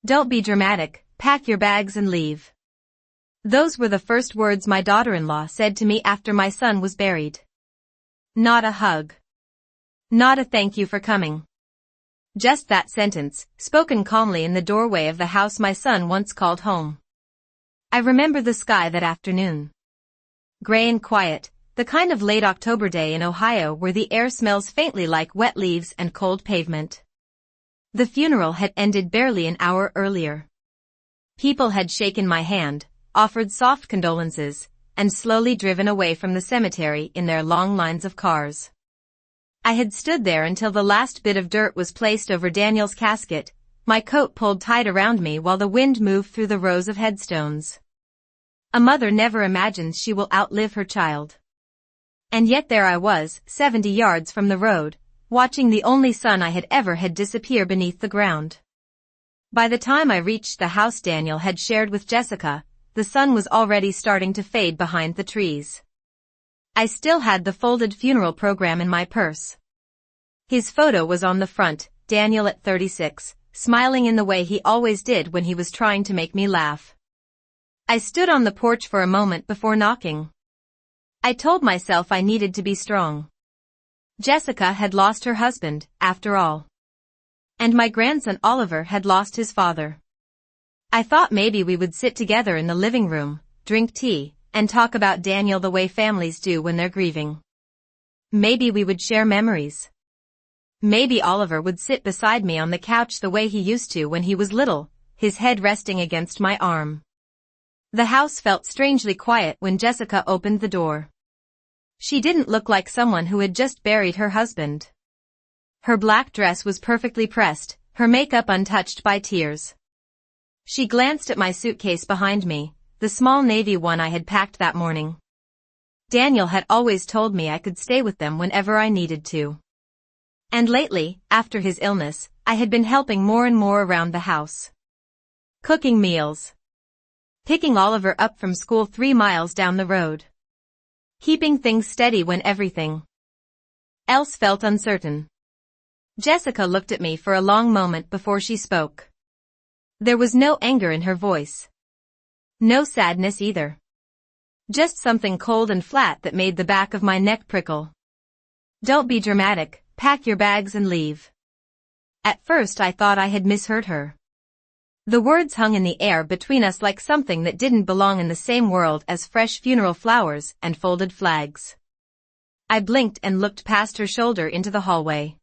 Don't be dramatic, pack your bags and leave. Those were the first words my daughter-in-law said to me after my son was buried. Not a hug. Not a thank you for coming. Just that sentence, spoken calmly in the doorway of the house my son once called home. I remember the sky that afternoon. Gray and quiet, the kind of late October day in Ohio where the air smells faintly like wet leaves and cold pavement. The funeral had ended barely an hour earlier. People had shaken my hand, offered soft condolences, and slowly driven away from the cemetery in their long lines of cars. I had stood there until the last bit of dirt was placed over Daniel's casket, my coat pulled tight around me while the wind moved through the rows of headstones. A mother never imagines she will outlive her child. And yet there I was, 70 yards from the road, watching the only son I had ever had disappear beneath the ground. By the time I reached the house Daniel had shared with Jessica, the sun was already starting to fade behind the trees. I still had the folded funeral program in my purse. His photo was on the front, Daniel at 36, smiling in the way he always did when he was trying to make me laugh. I stood on the porch for a moment before knocking. I told myself I needed to be strong. Jessica had lost her husband, after all. And my grandson Oliver had lost his father. I thought maybe we would sit together in the living room, drink tea, and talk about Daniel the way families do when they're grieving. Maybe we would share memories. Maybe Oliver would sit beside me on the couch the way he used to when he was little, his head resting against my arm. The house felt strangely quiet when Jessica opened the door. She didn't look like someone who had just buried her husband. Her black dress was perfectly pressed, her makeup untouched by tears. She glanced at my suitcase behind me, the small navy one I had packed that morning. Daniel had always told me I could stay with them whenever I needed to. And lately, after his illness, I had been helping more and more around the house. Cooking meals. Picking Oliver up from school 3 miles down the road. Keeping things steady when everything else felt uncertain. Jessica looked at me for a long moment before she spoke. There was no anger in her voice. No sadness either. Just something cold and flat that made the back of my neck prickle. Don't be dramatic, pack your bags and leave. At first I thought I had misheard her. The words hung in the air between us like something that didn't belong in the same world as fresh funeral flowers and folded flags. I blinked and looked past her shoulder into the hallway.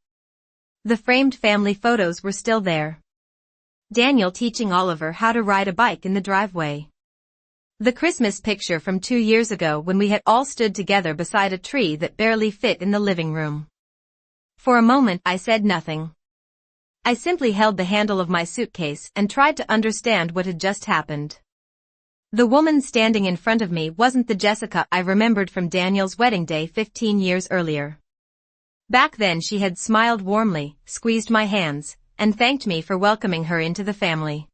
The framed family photos were still there. Daniel teaching Oliver how to ride a bike in the driveway. The Christmas picture from 2 years ago when we had all stood together beside a tree that barely fit in the living room. For a moment I said nothing. I simply held the handle of my suitcase and tried to understand what had just happened. The woman standing in front of me wasn't the Jessica I remembered from Daniel's wedding day 15 years earlier. Back then she had smiled warmly, squeezed my hands, and thanked me for welcoming her into the family.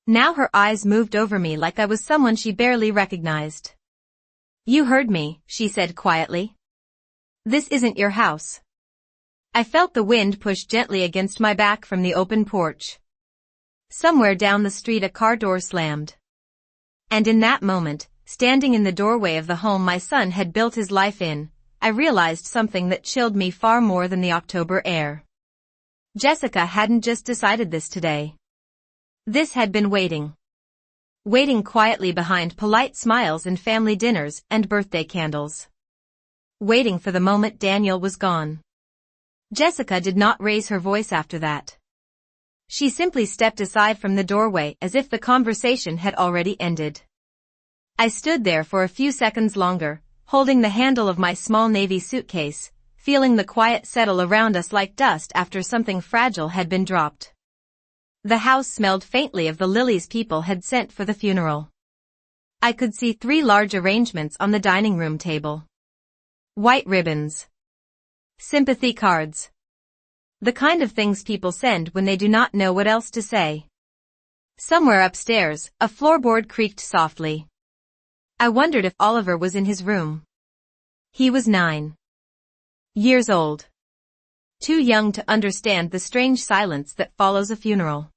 Now her eyes moved over me like I was someone she barely recognized. You heard me, she said quietly. This isn't your house. I felt the wind push gently against my back from the open porch. Somewhere down the street a car door slammed. And in that moment, standing in the doorway of the home my son had built his life in, I realized something that chilled me far more than the October air. Jessica hadn't just decided this today. This had been waiting. Waiting quietly behind polite smiles and family dinners and birthday candles. Waiting for the moment Daniel was gone. Jessica did not raise her voice after that. She simply stepped aside from the doorway as if the conversation had already ended. I stood there for a few seconds longer, holding the handle of my small navy suitcase, feeling the quiet settle around us like dust after something fragile had been dropped. The house smelled faintly of the lilies people had sent for the funeral. I could see 3 large arrangements on the dining room table. White ribbons. Sympathy cards. The kind of things people send when they do not know what else to say. Somewhere upstairs, a floorboard creaked softly. I wondered if Oliver was in his room. He was 9 years old. Too young to understand the strange silence that follows a funeral.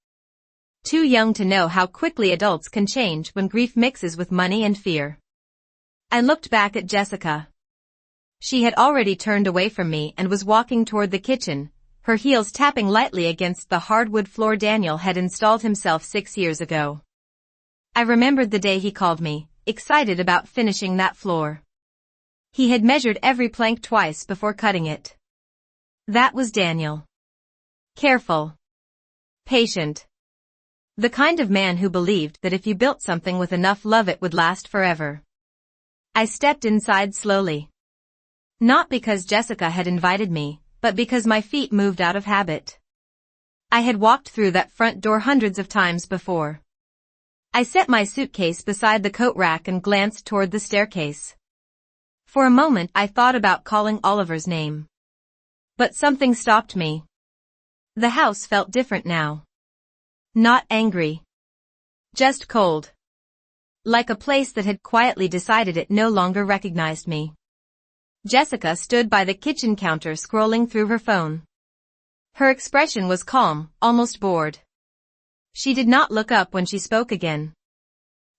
Too young to know how quickly adults can change when grief mixes with money and fear. I looked back at Jessica. She had already turned away from me and was walking toward the kitchen, her heels tapping lightly against the hardwood floor Daniel had installed himself 6 years ago. I remembered the day he called me, excited about finishing that floor. He had measured every plank twice before cutting it. That was Daniel. Careful. Patient. The kind of man who believed that if you built something with enough love it would last forever. I stepped inside slowly. Not because Jessica had invited me, but because my feet moved out of habit. I had walked through that front door hundreds of times before. I set my suitcase beside the coat rack and glanced toward the staircase. For a moment I thought about calling Oliver's name. But something stopped me. The house felt different now. Not angry. Just cold. Like a place that had quietly decided it no longer recognized me. Jessica stood by the kitchen counter scrolling through her phone. Her expression was calm, almost bored. She did not look up when she spoke again.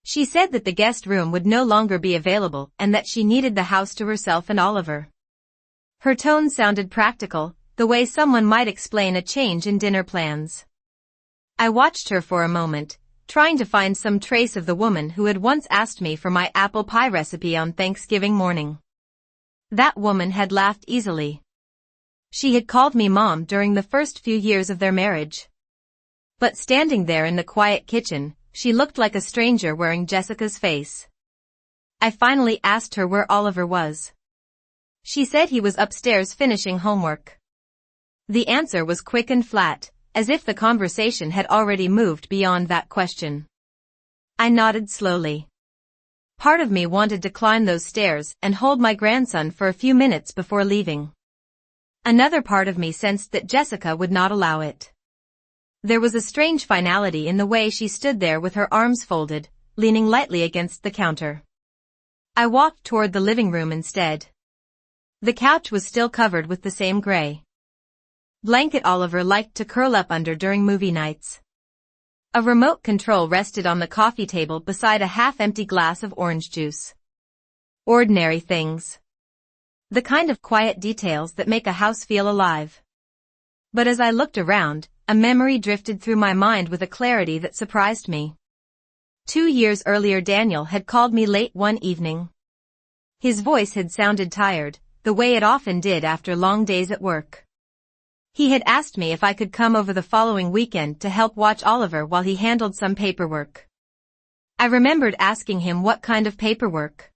She said that the guest room would no longer be available and that she needed the house to herself and Oliver. Her tone sounded practical, the way someone might explain a change in dinner plans. I watched her for a moment, trying to find some trace of the woman who had once asked me for my apple pie recipe on Thanksgiving morning. That woman had laughed easily. She had called me Mom during the first few years of their marriage. But standing there in the quiet kitchen, she looked like a stranger wearing Jessica's face. I finally asked her where Oliver was. She said he was upstairs finishing homework. The answer was quick and flat, as if the conversation had already moved beyond that question. I nodded slowly. Part of me wanted to climb those stairs and hold my grandson for a few minutes before leaving. Another part of me sensed that Jessica would not allow it. There was a strange finality in the way she stood there with her arms folded, leaning lightly against the counter. I walked toward the living room instead. The couch was still covered with the same gray blanket Oliver liked to curl up under during movie nights. A remote control rested on the coffee table beside a half-empty glass of orange juice. Ordinary things. The kind of quiet details that make a house feel alive. But as I looked around, a memory drifted through my mind with a clarity that surprised me. 2 years earlier Daniel had called me late one evening. His voice had sounded tired, the way it often did after long days at work. He had asked me if I could come over the following weekend to help watch Oliver while he handled some paperwork. I remembered asking him what kind of paperwork.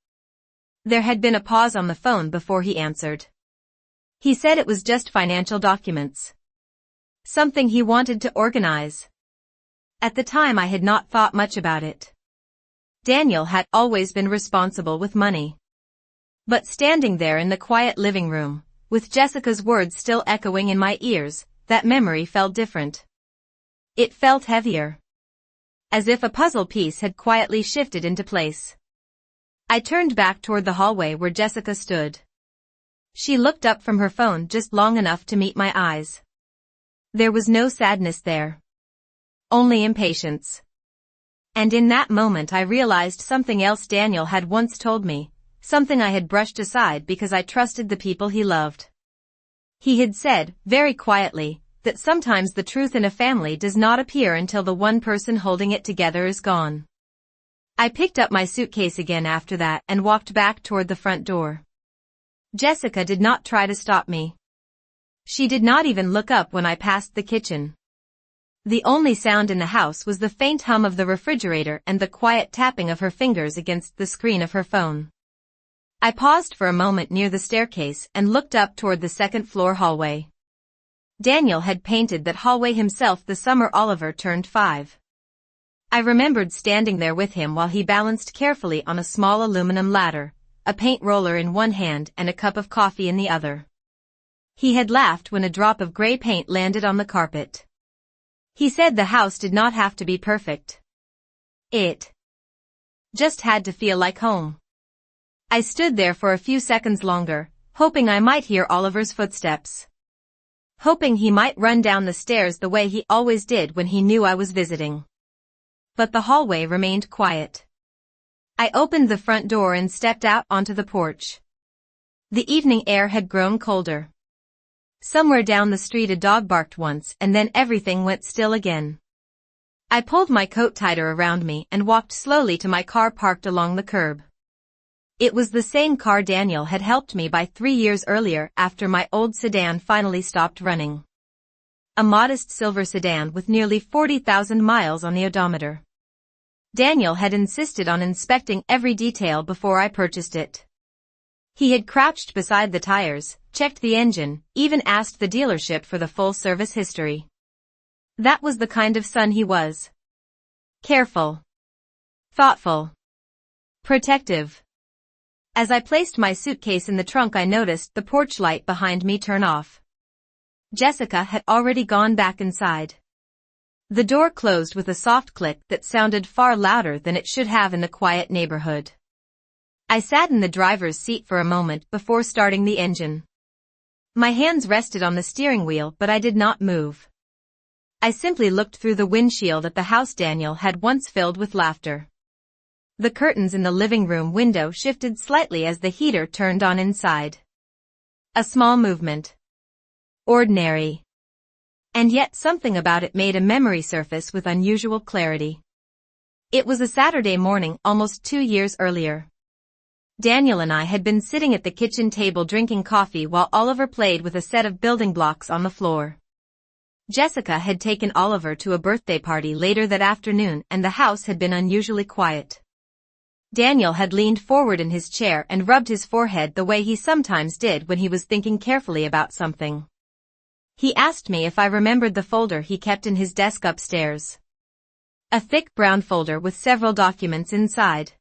There had been a pause on the phone before he answered. He said it was just financial documents. Something he wanted to organize. At the time I had not thought much about it. Daniel had always been responsible with money. But standing there in the quiet living room, with Jessica's words still echoing in my ears, that memory felt different. It felt heavier. As if a puzzle piece had quietly shifted into place. I turned back toward the hallway where Jessica stood. She looked up from her phone just long enough to meet my eyes. There was no sadness there. Only impatience. And in that moment I realized something else Daniel had once told me. Something I had brushed aside because I trusted the people he loved. He had said, very quietly, that sometimes the truth in a family does not appear until the one person holding it together is gone. I picked up my suitcase again after that and walked back toward the front door. Jessica did not try to stop me. She did not even look up when I passed the kitchen. The only sound in the house was the faint hum of the refrigerator and the quiet tapping of her fingers against the screen of her phone. I paused for a moment near the staircase and looked up toward the second-floor hallway. Daniel had painted that hallway himself the summer Oliver turned 5. I remembered standing there with him while he balanced carefully on a small aluminum ladder, a paint roller in one hand and a cup of coffee in the other. He had laughed when a drop of gray paint landed on the carpet. He said the house did not have to be perfect. It just had to feel like home. I stood there for a few seconds longer, hoping I might hear Oliver's footsteps. Hoping he might run down the stairs the way he always did when he knew I was visiting. but the hallway remained quiet. I opened the front door and stepped out onto the porch. The evening air had grown colder. Somewhere down the street a dog barked once and then everything went still again. I pulled my coat tighter around me and walked slowly to my car parked along the curb. It was the same car Daniel had helped me buy 3 years earlier after my old sedan finally stopped running. A modest silver sedan with nearly 40,000 miles on the odometer. Daniel had insisted on inspecting every detail before I purchased it. He had crouched beside the tires, checked the engine, even asked the dealership for the full service history. That was the kind of son he was. Careful. Thoughtful. Protective. As I placed my suitcase in the trunk I noticed the porch light behind me turn off. Jessica had already gone back inside. The door closed with a soft click that sounded far louder than it should have in the quiet neighborhood. I sat in the driver's seat for a moment before starting the engine. My hands rested on the steering wheel but I did not move. I simply looked through the windshield at the house Daniel had once filled with laughter. The curtains in the living room window shifted slightly as the heater turned on inside. A small movement. Ordinary. And yet something about it made a memory surface with unusual clarity. It was a Saturday morning almost 2 years earlier. Daniel and I had been sitting at the kitchen table drinking coffee while Oliver played with a set of building blocks on the floor. Jessica had taken Oliver to a birthday party later that afternoon and the house had been unusually quiet. Daniel had leaned forward in his chair and rubbed his forehead the way he sometimes did when he was thinking carefully about something. He asked me if I remembered the folder he kept in his desk upstairs. A thick brown folder with several documents inside.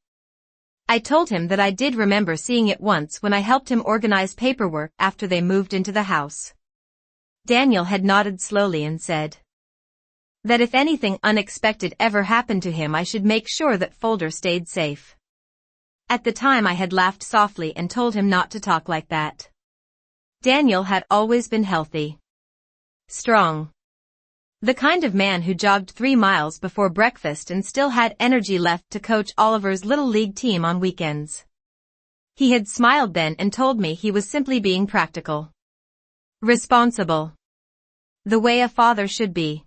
I told him that I did remember seeing it once when I helped him organize paperwork after they moved into the house. Daniel had nodded slowly and said that if anything unexpected ever happened to him I should make sure that folder stayed safe. At the time I had laughed softly and told him not to talk like that. Daniel had always been healthy. Strong. The kind of man who jogged 3 miles before breakfast and still had energy left to coach Oliver's little league team on weekends. He had smiled then and told me he was simply being practical. Responsible. The way a father should be.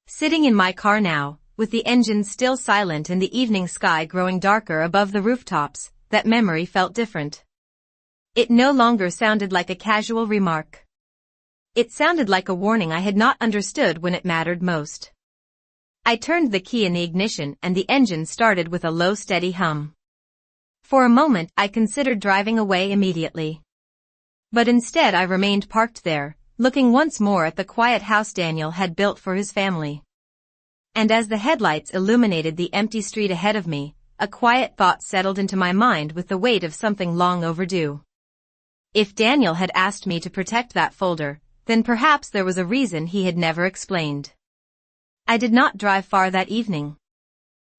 Sitting in my car now, with the engine still silent and the evening sky growing darker above the rooftops, that memory felt different. It no longer sounded like a casual remark. It sounded like a warning I had not understood when it mattered most. I turned the key in the ignition and the engine started with a low steady hum. For a moment I considered driving away immediately. But instead I remained parked there, looking once more at the quiet house Daniel had built for his family. And as the headlights illuminated the empty street ahead of me, a quiet thought settled into my mind with the weight of something long overdue. If Daniel had asked me to protect that folder, then perhaps there was a reason he had never explained. I did not drive far that evening.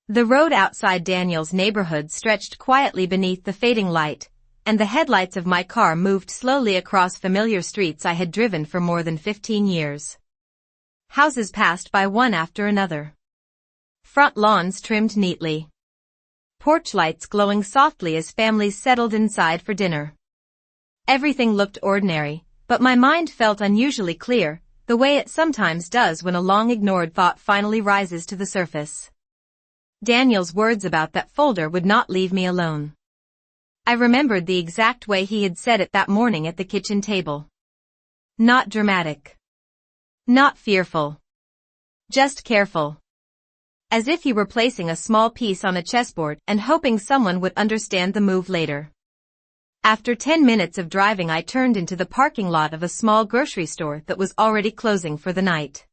The road outside Daniel's neighborhood stretched quietly beneath the fading light, and the headlights of my car moved slowly across familiar streets I had driven for more than 15 years. Houses passed by one after another. Front lawns trimmed neatly. Porch lights glowing softly as families settled inside for dinner. Everything looked ordinary, but my mind felt unusually clear, the way it sometimes does when a long-ignored thought finally rises to the surface. Daniel's words about that folder would not leave me alone. I remembered the exact way he had said it that morning at the kitchen table. Not dramatic. Not fearful. Just careful. As if he were placing a small piece on a chessboard and hoping someone would understand the move later. After 10 minutes of driving I turned into the parking lot of a small grocery store that was already closing for the night.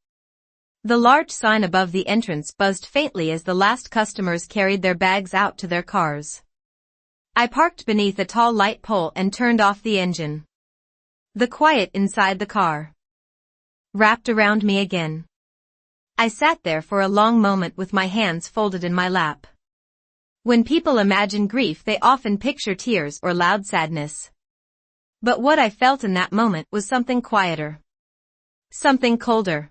The large sign above the entrance buzzed faintly as the last customers carried their bags out to their cars. I parked beneath a tall light pole and turned off the engine. The quiet inside the car wrapped around me again. I sat there for a long moment with my hands folded in my lap. When people imagine grief they often picture tears or loud sadness. But what I felt in that moment was something quieter. Something colder.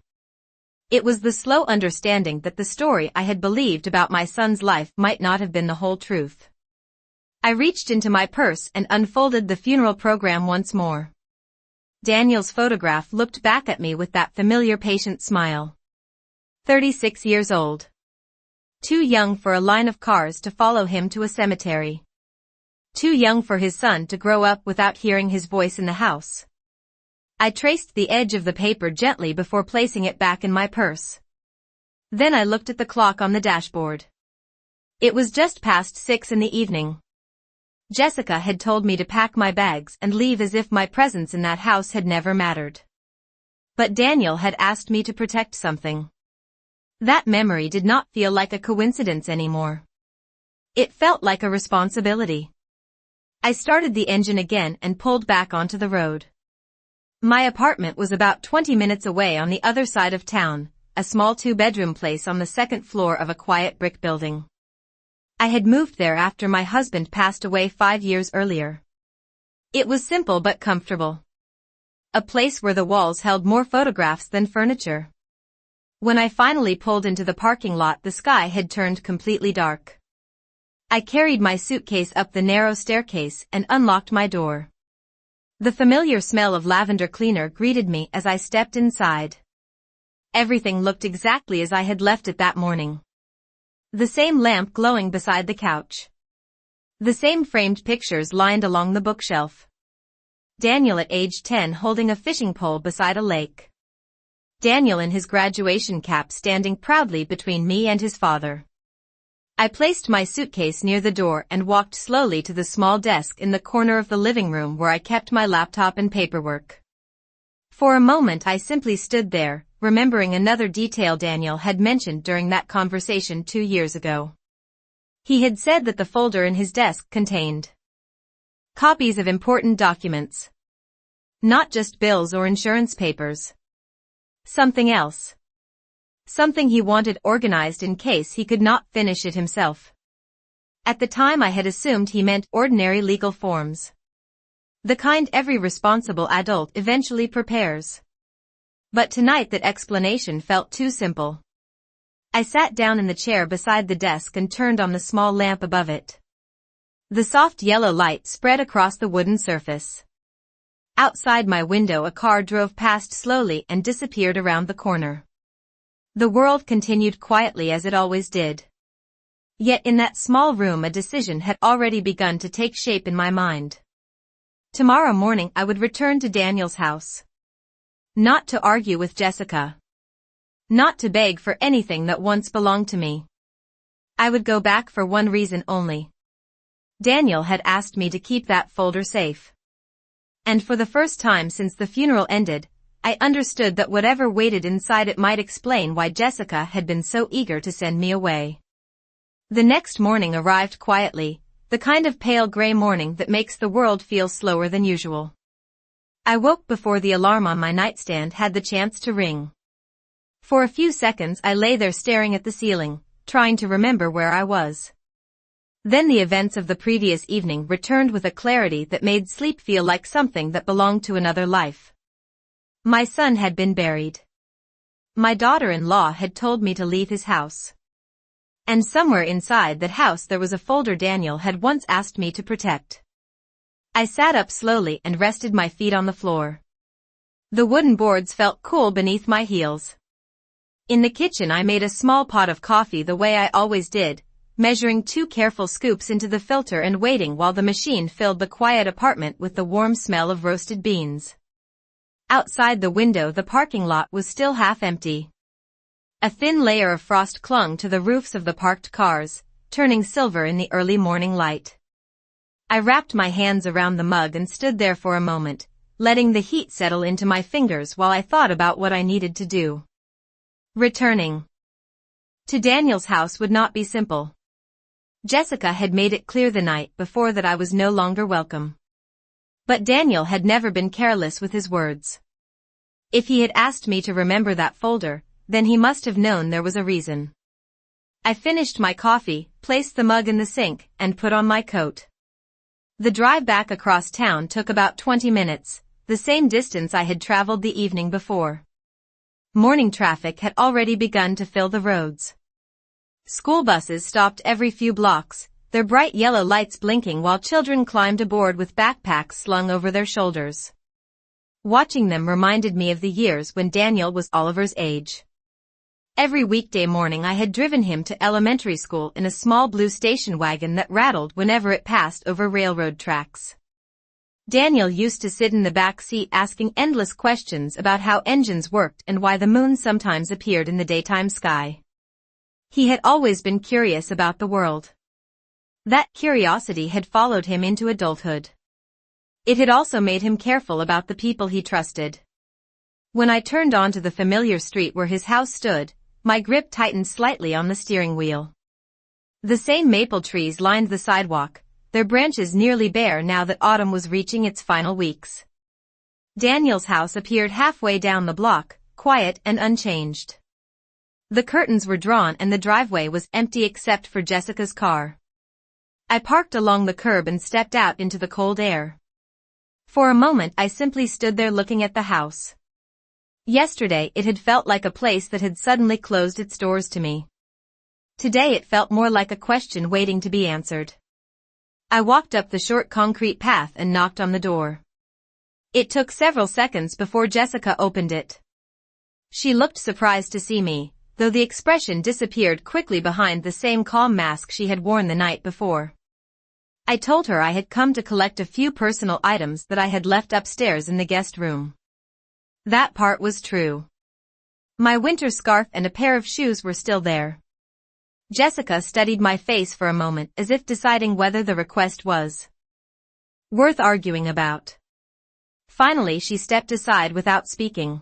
It was the slow understanding that the story I had believed about my son's life might not have been the whole truth. I reached into my purse and unfolded the funeral program once more. Daniel's photograph looked back at me with that familiar patient smile. 36 years old. Too young for a line of cars to follow him to a cemetery. Too young for his son to grow up without hearing his voice in the house. I traced the edge of the paper gently before placing it back in my purse. Then I looked at the clock on the dashboard. It was just past 6 in the evening. Jessica had told me to pack my bags and leave as if my presence in that house had never mattered. But Daniel had asked me to protect something. That memory did not feel like a coincidence anymore. It felt like a responsibility. I started the engine again and pulled back onto the road. My apartment was about 20 minutes away on the other side of town, a small 2-bedroom place on the second floor of a quiet brick building. I had moved there after my husband passed away 5 years earlier. It was simple but comfortable. A place where the walls held more photographs than furniture. When I finally pulled into the parking lot, the sky had turned completely dark. I carried my suitcase up the narrow staircase and unlocked my door. The familiar smell of lavender cleaner greeted me as I stepped inside. Everything looked exactly as I had left it that morning. The same lamp glowing beside the couch. The same framed pictures lined along the bookshelf. Daniel at age 10 holding a fishing pole beside a lake. Daniel in his graduation cap standing proudly between me and his father. I placed my suitcase near the door and walked slowly to the small desk in the corner of the living room where I kept my laptop and paperwork. For a moment I simply stood there, remembering another detail Daniel had mentioned during that conversation 2 years ago. He had said that the folder in his desk contained copies of important documents. Not just bills or insurance papers. Something else. Something he wanted organized in case he could not finish it himself. At the time I had assumed he meant ordinary legal forms. The kind every responsible adult eventually prepares. But tonight that explanation felt too simple. I sat down in the chair beside the desk and turned on the small lamp above it. The soft yellow light spread across the wooden surface. Outside my window a car drove past slowly and disappeared around the corner. The world continued quietly as it always did. Yet in that small room a decision had already begun to take shape in my mind. Tomorrow morning I would return to Daniel's house. Not to argue with Jessica. Not to beg for anything that once belonged to me. I would go back for one reason only. Daniel had asked me to keep that folder safe. And for the first time since the funeral ended, I understood that whatever waited inside it might explain why Jessica had been so eager to send me away. The next morning arrived quietly, the kind of pale gray morning that makes the world feel slower than usual. I woke before the alarm on my nightstand had the chance to ring. For a few seconds I lay there staring at the ceiling, trying to remember where I was. Then the events of the previous evening returned with a clarity that made sleep feel like something that belonged to another life. My son had been buried. My daughter-in-law had told me to leave his house. And somewhere inside that house there was a folder Daniel had once asked me to protect. I sat up slowly and rested my feet on the floor. The wooden boards felt cool beneath my heels. In the kitchen I made a small pot of coffee the way I always did, measuring 2 careful scoops into the filter and waiting while the machine filled the quiet apartment with the warm smell of roasted beans. Outside the window the parking lot was still half empty. A thin layer of frost clung to the roofs of the parked cars, turning silver in the early morning light. I wrapped my hands around the mug and stood there for a moment, letting the heat settle into my fingers while I thought about what I needed to do. Returning to Daniel's house would not be simple. Jessica had made it clear the night before that I was no longer welcome. But Daniel had never been careless with his words. If he had asked me to remember that folder, then he must have known there was a reason. I finished my coffee, placed the mug in the sink, and put on my coat. The drive back across town took about 20 minutes, the same distance I had traveled the evening before. Morning traffic had already begun to fill the roads. School buses stopped every few blocks, their bright yellow lights blinking while children climbed aboard with backpacks slung over their shoulders. Watching them reminded me of the years when Daniel was Oliver's age. Every weekday morning I had driven him to elementary school in a small blue station wagon that rattled whenever it passed over railroad tracks. Daniel used to sit in the back seat asking endless questions about how engines worked and why the moon sometimes appeared in the daytime sky. He had always been curious about the world. That curiosity had followed him into adulthood. It had also made him careful about the people he trusted. When I turned onto the familiar street where his house stood, my grip tightened slightly on the steering wheel. The same maple trees lined the sidewalk, their branches nearly bare now that autumn was reaching its final weeks. Daniel's house appeared halfway down the block, quiet and unchanged. The curtains were drawn and the driveway was empty except for Jessica's car. I parked along the curb and stepped out into the cold air. For a moment I simply stood there looking at the house. Yesterday it had felt like a place that had suddenly closed its doors to me. Today it felt more like a question waiting to be answered. I walked up the short concrete path and knocked on the door. It took several seconds before Jessica opened it. She looked surprised to see me, though the expression disappeared quickly behind the same calm mask she had worn the night before. I told her I had come to collect a few personal items that I had left upstairs in the guest room. That part was true. My winter scarf and a pair of shoes were still there. Jessica studied my face for a moment as if deciding whether the request was worth arguing about. Finally she stepped aside without speaking.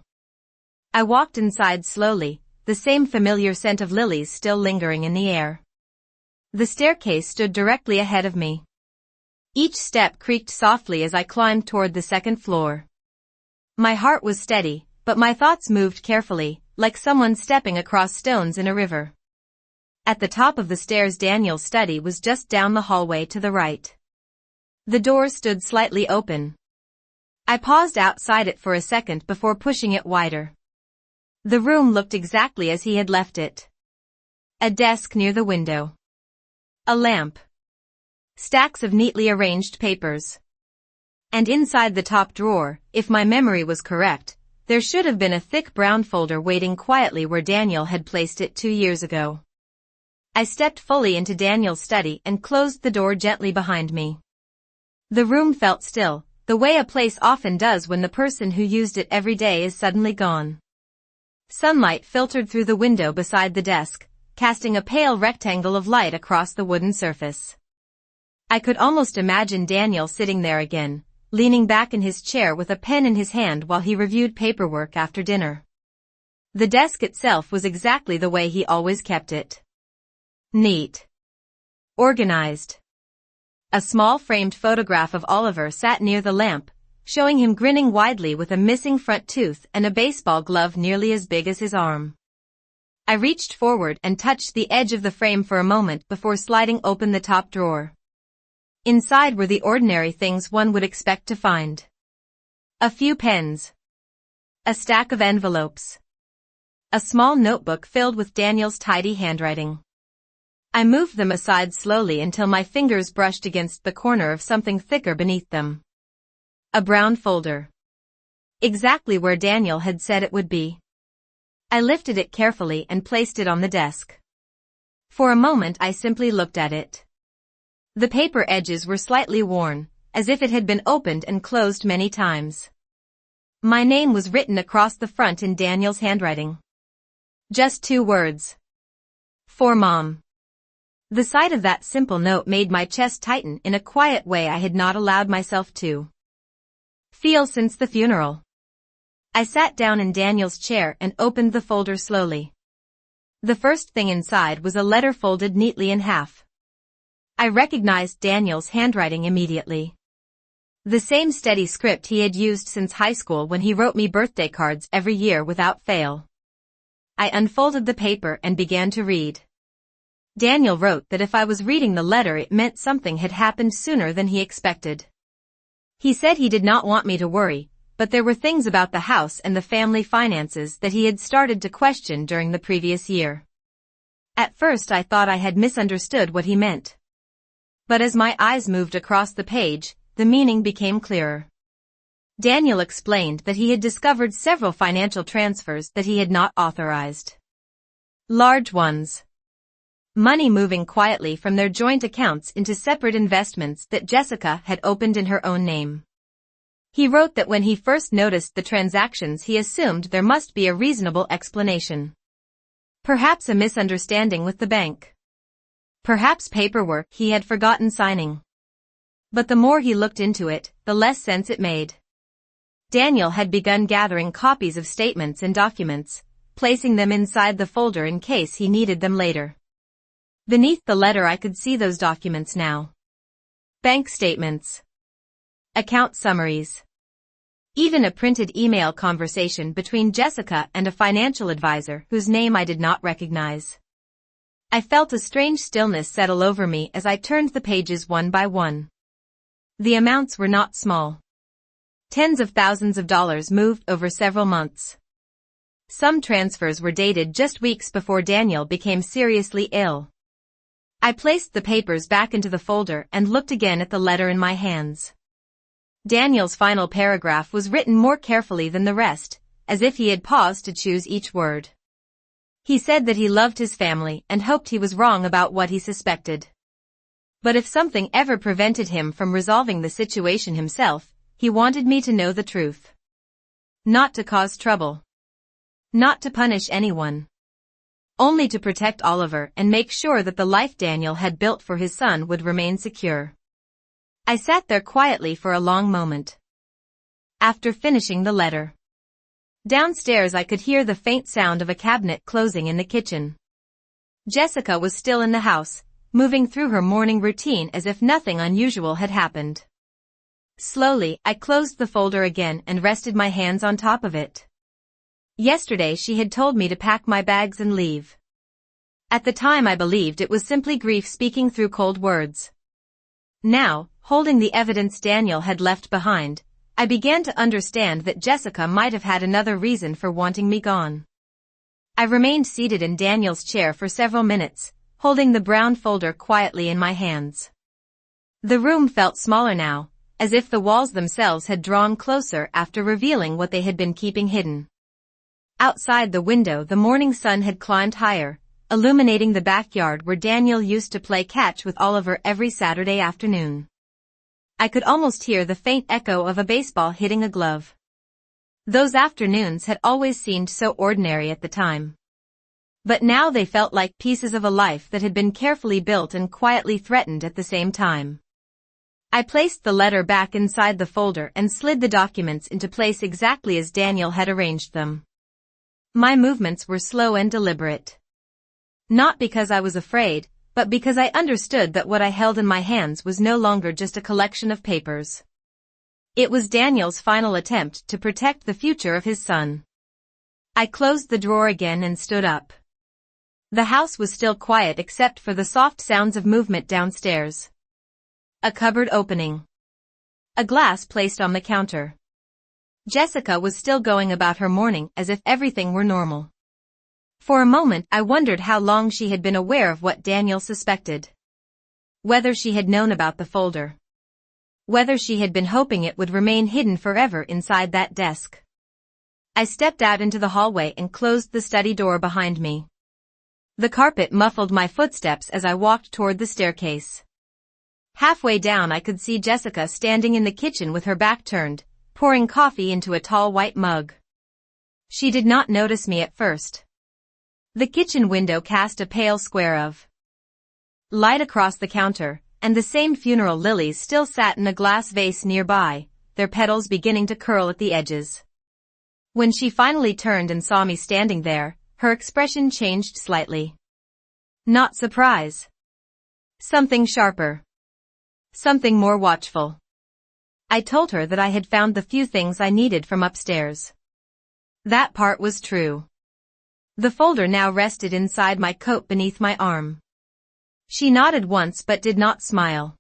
I walked inside slowly, the same familiar scent of lilies still lingering in the air. The staircase stood directly ahead of me. Each step creaked softly as I climbed toward the second floor. My heart was steady, but my thoughts moved carefully, like someone stepping across stones in a river. At the top of the stairs Daniel's study was just down the hallway to the right. The door stood slightly open. I paused outside it for a second before pushing it wider. The room looked exactly as he had left it. A desk near the window. A lamp. Stacks of neatly arranged papers. And inside the top drawer, if my memory was correct, there should have been a thick brown folder waiting quietly where Daniel had placed it 2 years ago. I stepped fully into Daniel's study and closed the door gently behind me. The room felt still, the way a place often does when the person who used it every day is suddenly gone. Sunlight filtered through the window beside the desk, casting a pale rectangle of light across the wooden surface. I could almost imagine Daniel sitting there again, leaning back in his chair with a pen in his hand while he reviewed paperwork after dinner. The desk itself was exactly the way he always kept it. Neat. Organized. A small framed photograph of Oliver sat near the lamp, showing him grinning widely with a missing front tooth and a baseball glove nearly as big as his arm. I reached forward and touched the edge of the frame for a moment before sliding open the top drawer. Inside were the ordinary things one would expect to find. A few pens. A stack of envelopes. A small notebook filled with Daniel's tidy handwriting. I moved them aside slowly until my fingers brushed against the corner of something thicker beneath them. A brown folder. Exactly where Daniel had said it would be. I lifted it carefully and placed it on the desk. For a moment I simply looked at it. The paper edges were slightly worn, as if it had been opened and closed many times. My name was written across the front in Daniel's handwriting. Just 2 words. For Mom. The sight of that simple note made my chest tighten in a quiet way I had not allowed myself to feel since the funeral. I sat down in Daniel's chair and opened the folder slowly. The first thing inside was a letter folded neatly in half. I recognized Daniel's handwriting immediately. The same steady script he had used since high school when he wrote me birthday cards every year without fail. I unfolded the paper and began to read. Daniel wrote that if I was reading the letter it meant something had happened sooner than he expected. He said he did not want me to worry, but there were things about the house and the family finances that he had started to question during the previous year. At first I thought I had misunderstood what he meant. But as my eyes moved across the page, the meaning became clearer. Daniel explained that he had discovered several financial transfers that he had not authorized. Large ones. Money moving quietly from their joint accounts into separate investments that Jessica had opened in her own name. He wrote that when he first noticed the transactions he assumed there must be a reasonable explanation. Perhaps a misunderstanding with the bank. Perhaps paperwork he had forgotten signing. But the more he looked into it, the less sense it made. Daniel had begun gathering copies of statements and documents, placing them inside the folder in case he needed them later. Beneath the letter I could see those documents now. Bank statements. Account summaries. Even a printed email conversation between Jessica and a financial advisor whose name I did not recognize. I felt a strange stillness settle over me as I turned the pages one by one. The amounts were not small. Tens of thousands of dollars moved over several months. Some transfers were dated just weeks before Daniel became seriously ill. I placed the papers back into the folder and looked again at the letter in my hands. Daniel's final paragraph was written more carefully than the rest, as if he had paused to choose each word. He said that he loved his family and hoped he was wrong about what he suspected. But if something ever prevented him from resolving the situation himself, he wanted me to know the truth. Not to cause trouble. Not to punish anyone. Only to protect Oliver and make sure that the life Daniel had built for his son would remain secure. I sat there quietly for a long moment. After finishing the letter. Downstairs I could hear the faint sound of a cabinet closing in the kitchen. Jessica was still in the house, moving through her morning routine as if nothing unusual had happened. Slowly, I closed the folder again and rested my hands on top of it. Yesterday she had told me to pack my bags and leave. At the time I believed it was simply grief speaking through cold words. Now, holding the evidence Daniel had left behind, I began to understand that Jessica might have had another reason for wanting me gone. I remained seated in Daniel's chair for several minutes, holding the brown folder quietly in my hands. The room felt smaller now, as if the walls themselves had drawn closer after revealing what they had been keeping hidden. Outside the window the morning sun had climbed higher, illuminating the backyard where Daniel used to play catch with Oliver every Saturday afternoon. I could almost hear the faint echo of a baseball hitting a glove. Those afternoons had always seemed so ordinary at the time. But now they felt like pieces of a life that had been carefully built and quietly threatened at the same time. I placed the letter back inside the folder and slid the documents into place exactly as Daniel had arranged them. My movements were slow and deliberate. Not because I was afraid, but because I understood that what I held in my hands was no longer just a collection of papers. It was Daniel's final attempt to protect the future of his son. I closed the drawer again and stood up. The house was still quiet except for the soft sounds of movement downstairs. A cupboard opening. A glass placed on the counter. Jessica was still going about her morning as if everything were normal. For a moment I wondered how long she had been aware of what Daniel suspected. Whether she had known about the folder. Whether she had been hoping it would remain hidden forever inside that desk. I stepped out into the hallway and closed the study door behind me. The carpet muffled my footsteps as I walked toward the staircase. Halfway down I could see Jessica standing in the kitchen with her back turned, pouring coffee into a tall white mug. She did not notice me at first. The kitchen window cast a pale square of light across the counter, and the same funeral lilies still sat in a glass vase nearby, their petals beginning to curl at the edges. When she finally turned and saw me standing there, her expression changed slightly. Not surprise. Something sharper. Something more watchful. I told her that I had found the few things I needed from upstairs. That part was true. The folder now rested inside my coat beneath my arm. She nodded once but did not smile.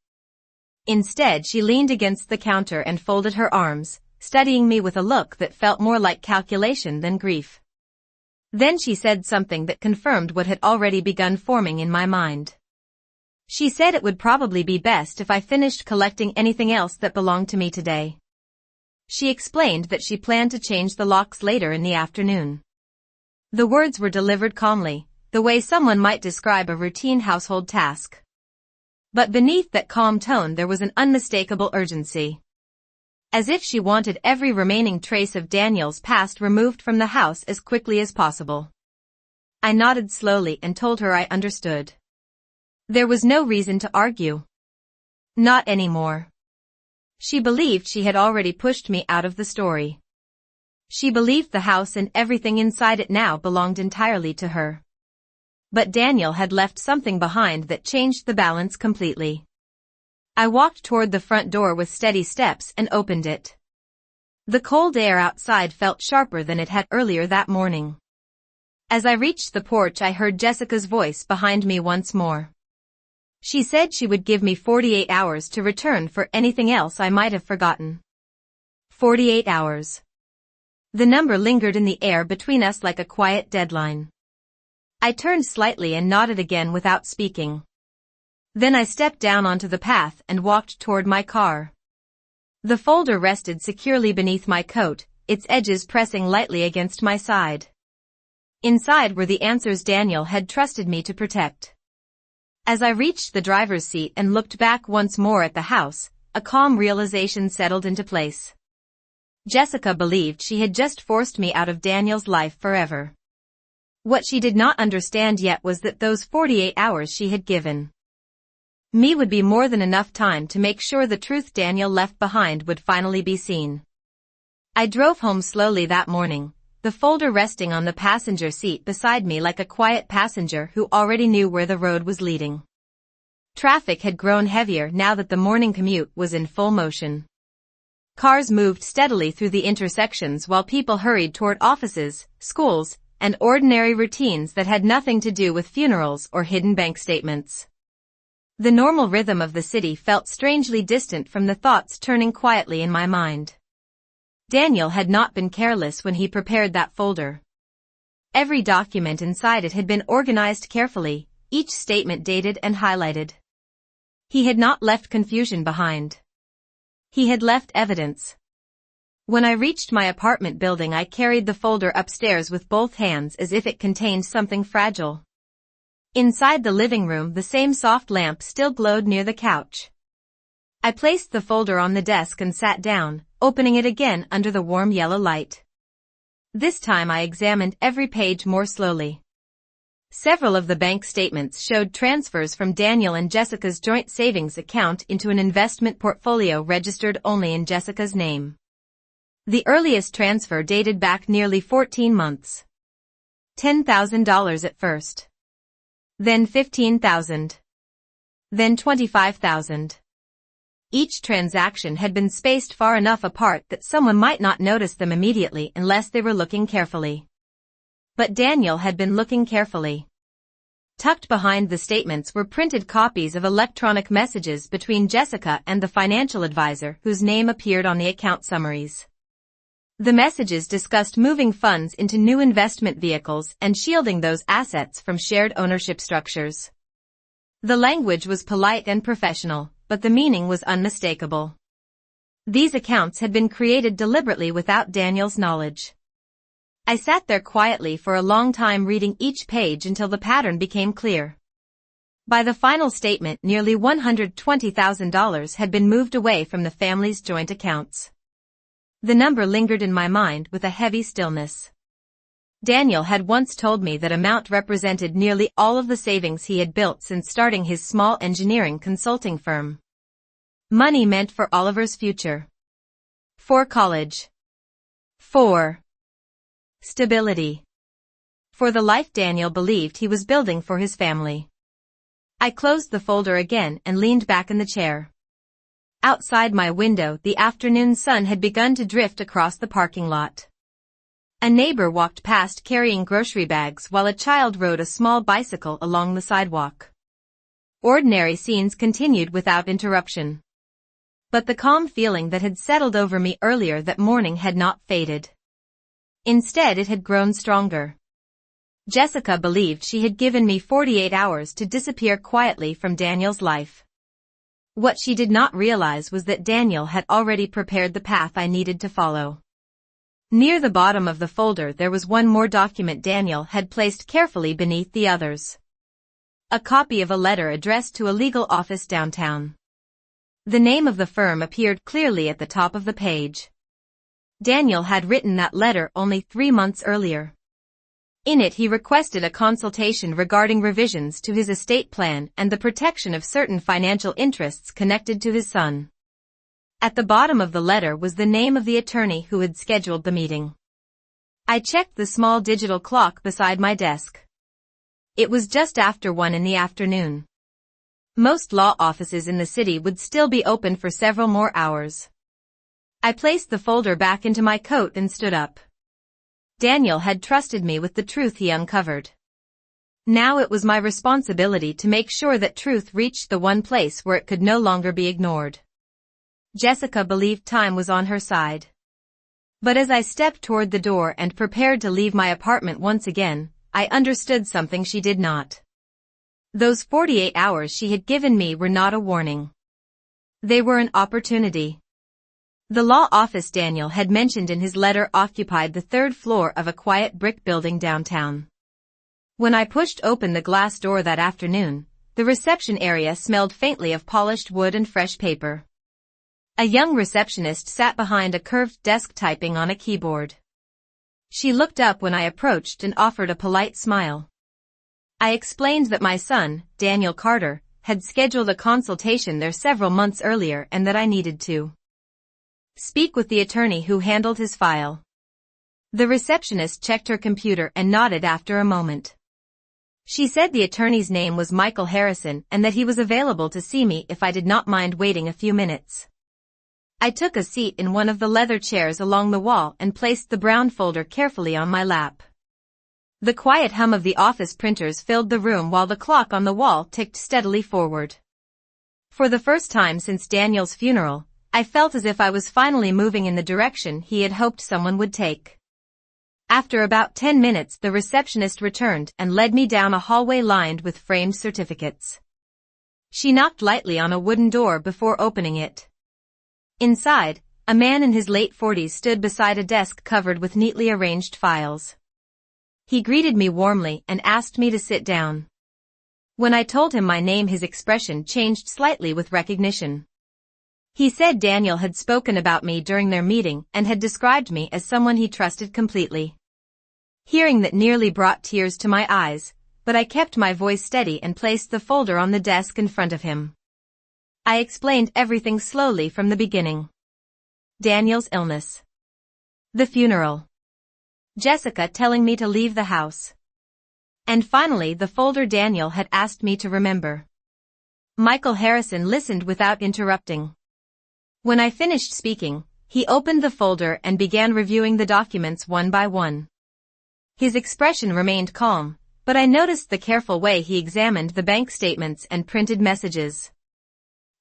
Instead she leaned against the counter and folded her arms, studying me with a look that felt more like calculation than grief. Then she said something that confirmed what had already begun forming in my mind. She said it would probably be best if I finished collecting anything else that belonged to me today. She explained that she planned to change the locks later in the afternoon. The words were delivered calmly, the way someone might describe a routine household task. But beneath that calm tone there was an unmistakable urgency. As if she wanted every remaining trace of Daniel's past removed from the house as quickly as possible. I nodded slowly and told her I understood. There was no reason to argue. Not anymore. She believed she had already pushed me out of the story. She believed the house and everything inside it now belonged entirely to her. But Daniel had left something behind that changed the balance completely. I walked toward the front door with steady steps and opened it. The cold air outside felt sharper than it had earlier that morning. As I reached the porch I heard Jessica's voice behind me once more. She said she would give me 48 hours to return for anything else I might have forgotten. 48 hours. The number lingered in the air between us like a quiet deadline. I turned slightly and nodded again without speaking. Then I stepped down onto the path and walked toward my car. The folder rested securely beneath my coat, its edges pressing lightly against my side. Inside were the answers Daniel had trusted me to protect. As I reached the driver's seat and looked back once more at the house, a calm realization settled into place. Jessica believed she had just forced me out of Daniel's life forever. What she did not understand yet was that those 48 hours she had given me would be more than enough time to make sure the truth Daniel left behind would finally be seen. I drove home slowly that morning, the folder resting on the passenger seat beside me like a quiet passenger who already knew where the road was leading. Traffic had grown heavier now that the morning commute was in full motion. Cars moved steadily through the intersections while people hurried toward offices, schools, and ordinary routines that had nothing to do with funerals or hidden bank statements. The normal rhythm of the city felt strangely distant from the thoughts turning quietly in my mind. Daniel had not been careless when he prepared that folder. Every document inside it had been organized carefully, each statement dated and highlighted. He had not left confusion behind. He had left evidence. When I reached my apartment building I carried the folder upstairs with both hands as if it contained something fragile. Inside the living room the same soft lamp still glowed near the couch. I placed the folder on the desk and sat down, opening it again under the warm yellow light. This time I examined every page more slowly. Several of the bank statements showed transfers from Daniel and Jessica's joint savings account into an investment portfolio registered only in Jessica's name. The earliest transfer dated back nearly 14 months. $10,000 at first. Then $15,000. Then $25,000. Each transaction had been spaced far enough apart that someone might not notice them immediately unless they were looking carefully. But Daniel had been looking carefully. Tucked behind the statements were printed copies of electronic messages between Jessica and the financial advisor whose name appeared on the account summaries. The messages discussed moving funds into new investment vehicles and shielding those assets from shared ownership structures. The language was polite and professional, but the meaning was unmistakable. These accounts had been created deliberately without Daniel's knowledge. I sat there quietly for a long time reading each page until the pattern became clear. By the final statement, nearly $120,000 had been moved away from the family's joint accounts. The number lingered in my mind with a heavy stillness. Daniel had once told me that amount represented nearly all of the savings he had built since starting his small engineering consulting firm. Money meant for Oliver's future. For college. For stability. For the life Daniel believed he was building for his family. I closed the folder again and leaned back in the chair. Outside my window, the afternoon sun had begun to drift across the parking lot. A neighbor walked past carrying grocery bags while a child rode a small bicycle along the sidewalk. Ordinary scenes continued without interruption. But the calm feeling that had settled over me earlier that morning had not faded. Instead, it had grown stronger. Jessica believed she had given me 48 hours to disappear quietly from Daniel's life. What she did not realize was that Daniel had already prepared the path I needed to follow. Near the bottom of the folder there was one more document Daniel had placed carefully beneath the others. A copy of a letter addressed to a legal office downtown. The name of the firm appeared clearly at the top of the page. Daniel had written that letter only 3 months earlier. In it he requested a consultation regarding revisions to his estate plan and the protection of certain financial interests connected to his son. At the bottom of the letter was the name of the attorney who had scheduled the meeting. I checked the small digital clock beside my desk. It was just after 1 in the afternoon. Most law offices in the city would still be open for several more hours. I placed the folder back into my coat and stood up. Daniel had trusted me with the truth he uncovered. Now it was my responsibility to make sure that truth reached the one place where it could no longer be ignored. Jessica believed time was on her side. But as I stepped toward the door and prepared to leave my apartment once again, I understood something she did not. Those 48 hours she had given me were not a warning. They were an opportunity. The law office Daniel had mentioned in his letter occupied the 3rd floor of a quiet brick building downtown. When I pushed open the glass door that afternoon, the reception area smelled faintly of polished wood and fresh paper. A young receptionist sat behind a curved desk typing on a keyboard. She looked up when I approached and offered a polite smile. I explained that my son, Daniel Carter, had scheduled a consultation there several months earlier and that I needed to speak with the attorney who handled his file. The receptionist checked her computer and nodded after a moment. She said the attorney's name was Michael Harrison and that he was available to see me if I did not mind waiting a few minutes. I took a seat in one of the leather chairs along the wall and placed the brown folder carefully on my lap. The quiet hum of the office printers filled the room while the clock on the wall ticked steadily forward. For the first time since Daniel's funeral, I felt as if I was finally moving in the direction he had hoped someone would take. After about 10 minutes, the receptionist returned and led me down a hallway lined with framed certificates. She knocked lightly on a wooden door before opening it. Inside, a man in his late 40s stood beside a desk covered with neatly arranged files. He greeted me warmly and asked me to sit down. When I told him my name, his expression changed slightly with recognition. He said Daniel had spoken about me during their meeting and had described me as someone he trusted completely. Hearing that nearly brought tears to my eyes, but I kept my voice steady and placed the folder on the desk in front of him. I explained everything slowly from the beginning. Daniel's illness. The funeral. Jessica telling me to leave the house. And finally the folder Daniel had asked me to remember. Michael Harrison listened without interrupting. When I finished speaking, he opened the folder and began reviewing the documents one by one. His expression remained calm, but I noticed the careful way he examined the bank statements and printed messages.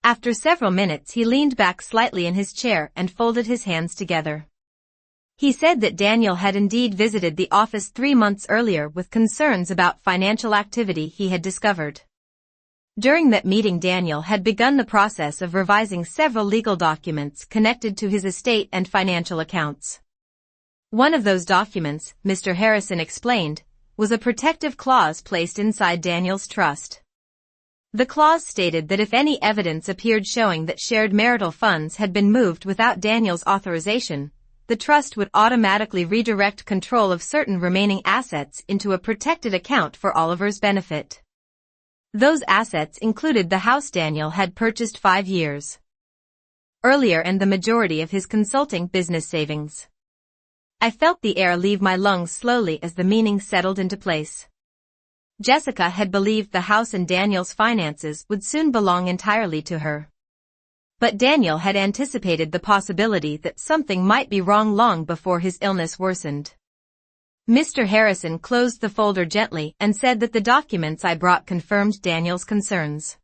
After several minutes he leaned back slightly in his chair and folded his hands together. He said that Daniel had indeed visited the office 3 months earlier with concerns about financial activity he had discovered. During that meeting, Daniel had begun the process of revising several legal documents connected to his estate and financial accounts. One of those documents, Mr. Harrison explained, was a protective clause placed inside Daniel's trust. The clause stated that if any evidence appeared showing that shared marital funds had been moved without Daniel's authorization, the trust would automatically redirect control of certain remaining assets into a protected account for Oliver's benefit. Those assets included the house Daniel had purchased 5 years earlier and the majority of his consulting business savings. I felt the air leave my lungs slowly as the meaning settled into place. Jessica had believed the house and Daniel's finances would soon belong entirely to her. But Daniel had anticipated the possibility that something might be wrong long before his illness worsened. Mr. Harrison closed the folder gently and said that the documents I brought confirmed Daniel's concerns.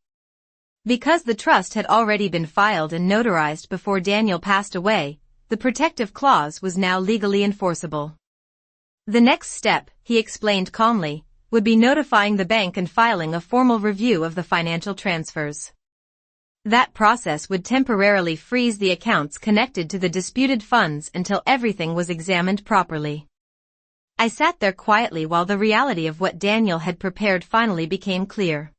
Because the trust had already been filed and notarized before Daniel passed away, the protective clause was now legally enforceable. The next step, he explained calmly, would be notifying the bank and filing a formal review of the financial transfers. That process would temporarily freeze the accounts connected to the disputed funds until everything was examined properly. I sat there quietly while the reality of what Daniel had prepared finally became clear.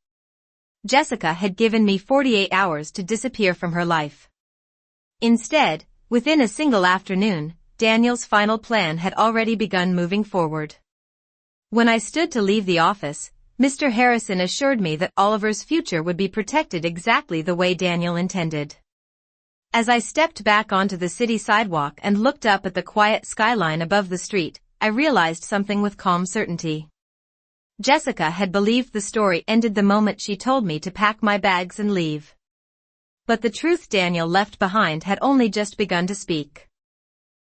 Jessica had given me 48 hours to disappear from her life. Instead, within a single afternoon, Daniel's final plan had already begun moving forward. When I stood to leave the office, Mr. Harrison assured me that Oliver's future would be protected exactly the way Daniel intended. As I stepped back onto the city sidewalk and looked up at the quiet skyline above the street, I realized something with calm certainty. Jessica had believed the story ended the moment she told me to pack my bags and leave. But the truth Daniel left behind had only just begun to speak.